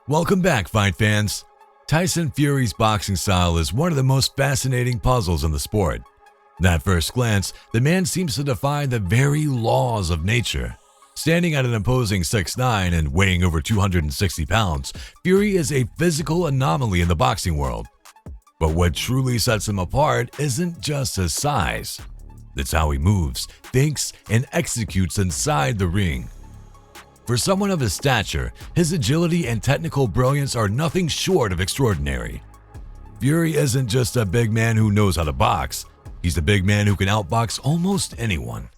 Welcome back, fight fans. Tyson Fury's boxing style is one of the most fascinating puzzles in the sport. At first glance, the man seems to defy the very laws of nature. Standing at an imposing 6'9" and weighing over 260 pounds, Fury is a physical anomaly in the boxing world. But what truly sets him apart isn't just his size. It's how he moves, thinks, and executes inside the ring. For someone of his stature, his agility and technical brilliance are nothing short of extraordinary. Fury isn't just a big man who knows how to box, he's a big man who can outbox almost anyone.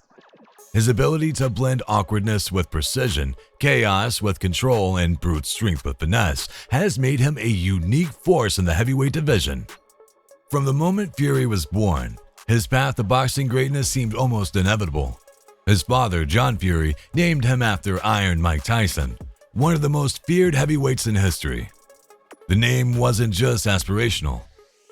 His ability to blend awkwardness with precision, chaos with control, and brute strength with finesse has made him a unique force in the heavyweight division. From the moment Fury was born, his path to boxing greatness seemed almost inevitable. His father, John Fury, named him after Iron Mike Tyson, one of the most feared heavyweights in history. The name wasn't just aspirational,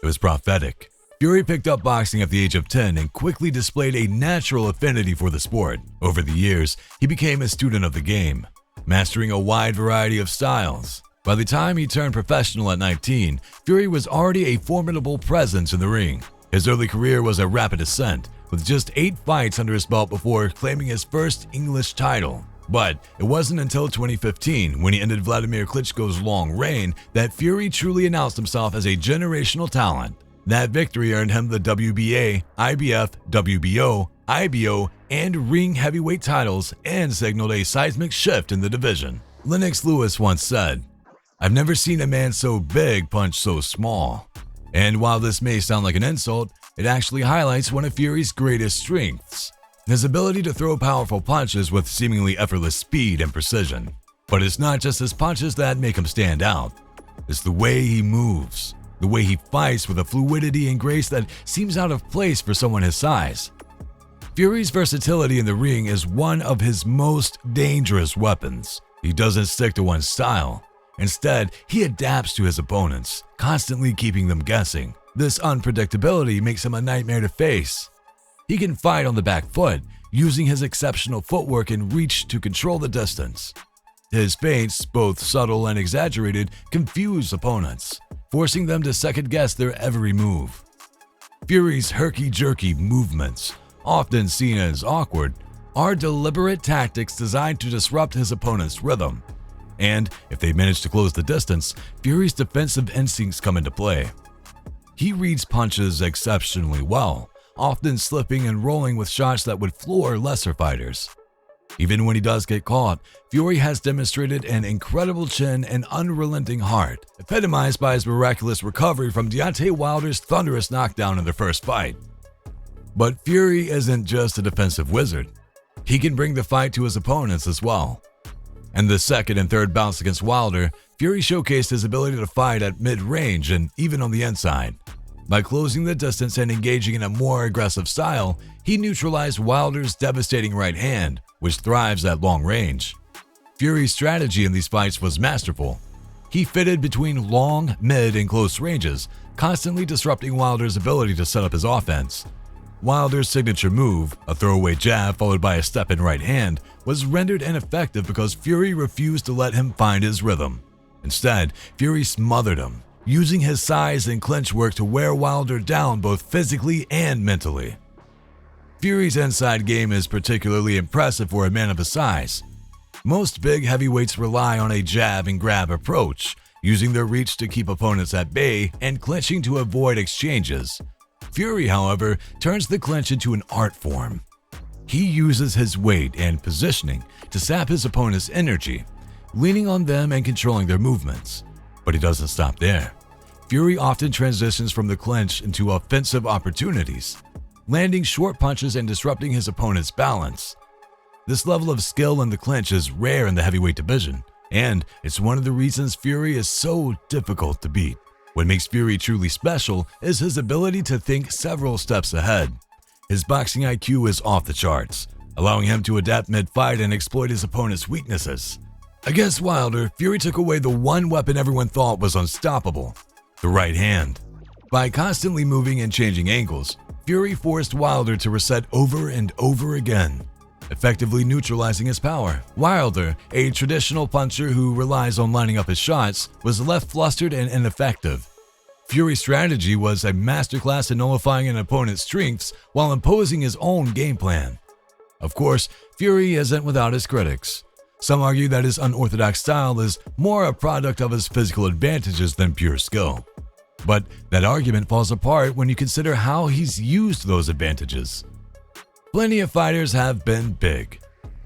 it was prophetic. Fury picked up boxing at the age of 10 and quickly displayed a natural affinity for the sport. Over the years, he became a student of the game, mastering a wide variety of styles. By the time he turned professional at 19, Fury was already a formidable presence in the ring. His early career was a rapid ascent, with just 8 fights under his belt before claiming his first English title. But it wasn't until 2015, when he ended Vladimir Klitschko's long reign, that Fury truly announced himself as a generational talent. That victory earned him the WBA, IBF, WBO, IBO, and ring heavyweight titles and signaled a seismic shift in the division. Lennox Lewis once said, "I've never seen a man so big punch so small." And while this may sound like an insult, it actually highlights one of Fury's greatest strengths, his ability to throw powerful punches with seemingly effortless speed and precision. But it's not just his punches that make him stand out. It's the way he moves, the way he fights with a fluidity and grace that seems out of place for someone his size. Fury's versatility in the ring is one of his most dangerous weapons. He doesn't stick to one style. Instead, he adapts to his opponents, constantly keeping them guessing. This unpredictability makes him a nightmare to face. He can fight on the back foot, using his exceptional footwork and reach to control the distance. His feints, both subtle and exaggerated, confuse opponents, forcing them to second-guess their every move. Fury's herky-jerky movements, often seen as awkward, are deliberate tactics designed to disrupt his opponent's rhythm. And if they manage to close the distance, Fury's defensive instincts come into play. He reads punches exceptionally well, often slipping and rolling with shots that would floor lesser fighters. Even when he does get caught, Fury has demonstrated an incredible chin and unrelenting heart, epitomized by his miraculous recovery from Deontay Wilder's thunderous knockdown in their first fight. But Fury isn't just a defensive wizard. He can bring the fight to his opponents as well. In the second and third bouts against Wilder, Fury showcased his ability to fight at mid-range and even on the inside. By closing the distance and engaging in a more aggressive style, he neutralized Wilder's devastating right hand, which thrives at long range. Fury's strategy in these fights was masterful. He fitted between long, mid, and close ranges, constantly disrupting Wilder's ability to set up his offense. Wilder's signature move, a throwaway jab followed by a step-in right hand, was rendered ineffective because Fury refused to let him find his rhythm. Instead, Fury smothered him, using his size and clinch work to wear Wilder down both physically and mentally. Fury's inside game is particularly impressive for a man of his size. Most big heavyweights rely on a jab and grab approach, using their reach to keep opponents at bay and clinching to avoid exchanges. Fury, however, turns the clinch into an art form. He uses his weight and positioning to sap his opponent's energy, leaning on them and controlling their movements. But he doesn't stop there. Fury often transitions from the clinch into offensive opportunities, landing short punches and disrupting his opponent's balance. This level of skill in the clinch is rare in the heavyweight division, and it's one of the reasons Fury is so difficult to beat. What makes Fury truly special is his ability to think several steps ahead. His boxing IQ is off the charts, allowing him to adapt mid-fight and exploit his opponent's weaknesses. Against Wilder, Fury took away the one weapon everyone thought was unstoppable, the right hand. By constantly moving and changing angles, Fury forced Wilder to reset over and over again. effectively neutralizing his power. Wilder, a traditional puncher who relies on lining up his shots, was left flustered and ineffective. Fury's strategy was a masterclass in nullifying an opponent's strengths while imposing his own game plan. Of course, Fury isn't without his critics. Some argue that his unorthodox style is more a product of his physical advantages than pure skill. But that argument falls apart when you consider how he's used those advantages. Plenty of fighters have been big,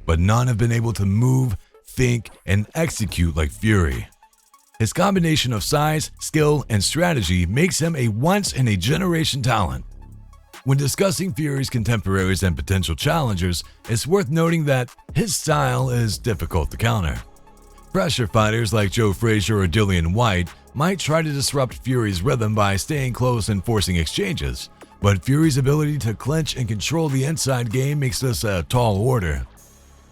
but none have been able to move, think, and execute like Fury. His combination of size, skill, and strategy makes him a once-in-a-generation talent. When discussing Fury's contemporaries and potential challengers, it's worth noting that his style is difficult to counter. Pressure fighters like Joe Frazier or Dillian White might try to disrupt Fury's rhythm by staying close and forcing exchanges, but Fury's ability to clinch and control the inside game makes this a tall order.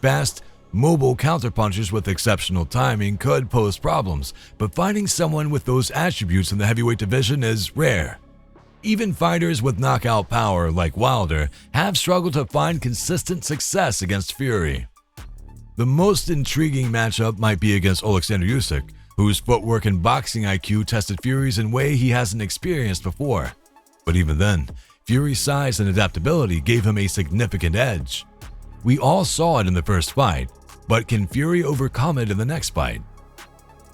Fast, mobile counterpunchers with exceptional timing could pose problems, but finding someone with those attributes in the heavyweight division is rare. Even fighters with knockout power like Wilder have struggled to find consistent success against Fury. The most intriguing matchup might be against Alexander Usyk, whose footwork and boxing IQ tested Fury's in a way he hasn't experienced before. But even then, Fury's size and adaptability gave him a significant edge. We all saw it in the first fight, but can Fury overcome it in the next fight?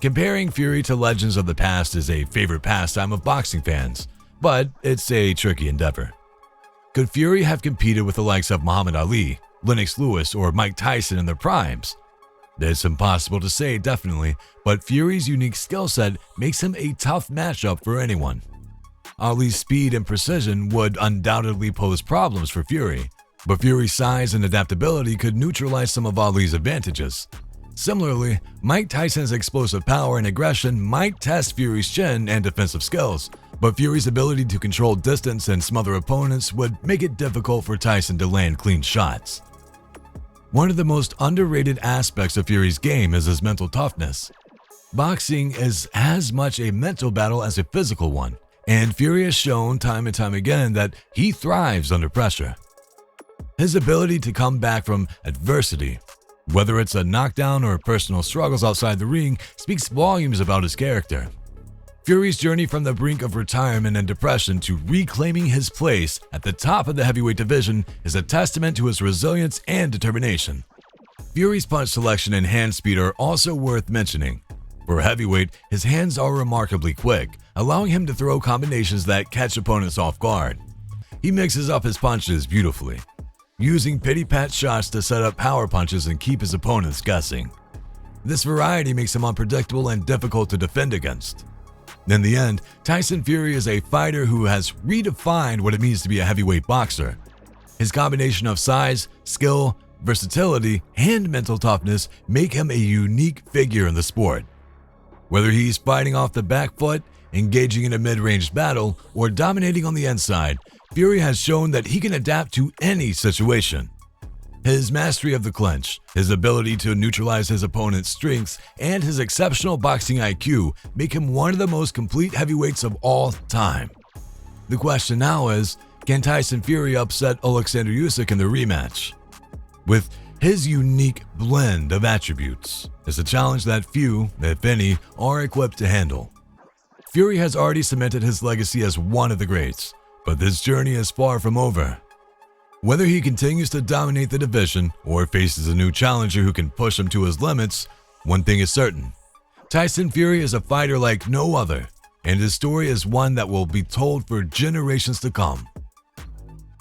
Comparing Fury to legends of the past is a favorite pastime of boxing fans, but it's a tricky endeavor. Could Fury have competed with the likes of Muhammad Ali, Lennox Lewis, or Mike Tyson in their primes? It's impossible to say definitely, but Fury's unique skill set makes him a tough matchup for anyone. Ali's speed and precision would undoubtedly pose problems for Fury, but Fury's size and adaptability could neutralize some of Ali's advantages. Similarly, Mike Tyson's explosive power and aggression might test Fury's chin and defensive skills, but Fury's ability to control distance and smother opponents would make it difficult for Tyson to land clean shots. One of the most underrated aspects of Fury's game is his mental toughness. Boxing is as much a mental battle as a physical one, and Fury has shown time and time again that he thrives under pressure. His ability to come back from adversity, whether it's a knockdown or personal struggles outside the ring, speaks volumes about his character. Fury's journey from the brink of retirement and depression to reclaiming his place at the top of the heavyweight division is a testament to his resilience and determination. Fury's punch selection and hand speed are also worth mentioning. For a heavyweight, his hands are remarkably quick, allowing him to throw combinations that catch opponents off guard. He mixes up his punches beautifully, using pity-pat shots to set up power punches and keep his opponents guessing. This variety makes him unpredictable and difficult to defend against. In the end, Tyson Fury is a fighter who has redefined what it means to be a heavyweight boxer. His combination of size, skill, versatility, and mental toughness make him a unique figure in the sport. Whether he's fighting off the back foot, engaging in a mid-range battle, or dominating on the inside, Fury has shown that he can adapt to any situation. His mastery of the clinch, his ability to neutralize his opponent's strengths, and his exceptional boxing IQ make him one of the most complete heavyweights of all time. The question now is, can Tyson Fury upset Alexander Usyk in the rematch? With his unique blend of attributes, it's a challenge that few, if any, are equipped to handle. Fury has already cemented his legacy as one of the greats, but this journey is far from over. Whether he continues to dominate the division or faces a new challenger who can push him to his limits, one thing is certain. Tyson Fury is a fighter like no other, and his story is one that will be told for generations to come.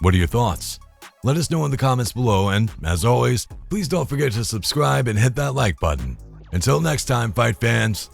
What are your thoughts? Let us know in the comments below, and as always, please don't forget to subscribe and hit that like button. Until next time, fight fans.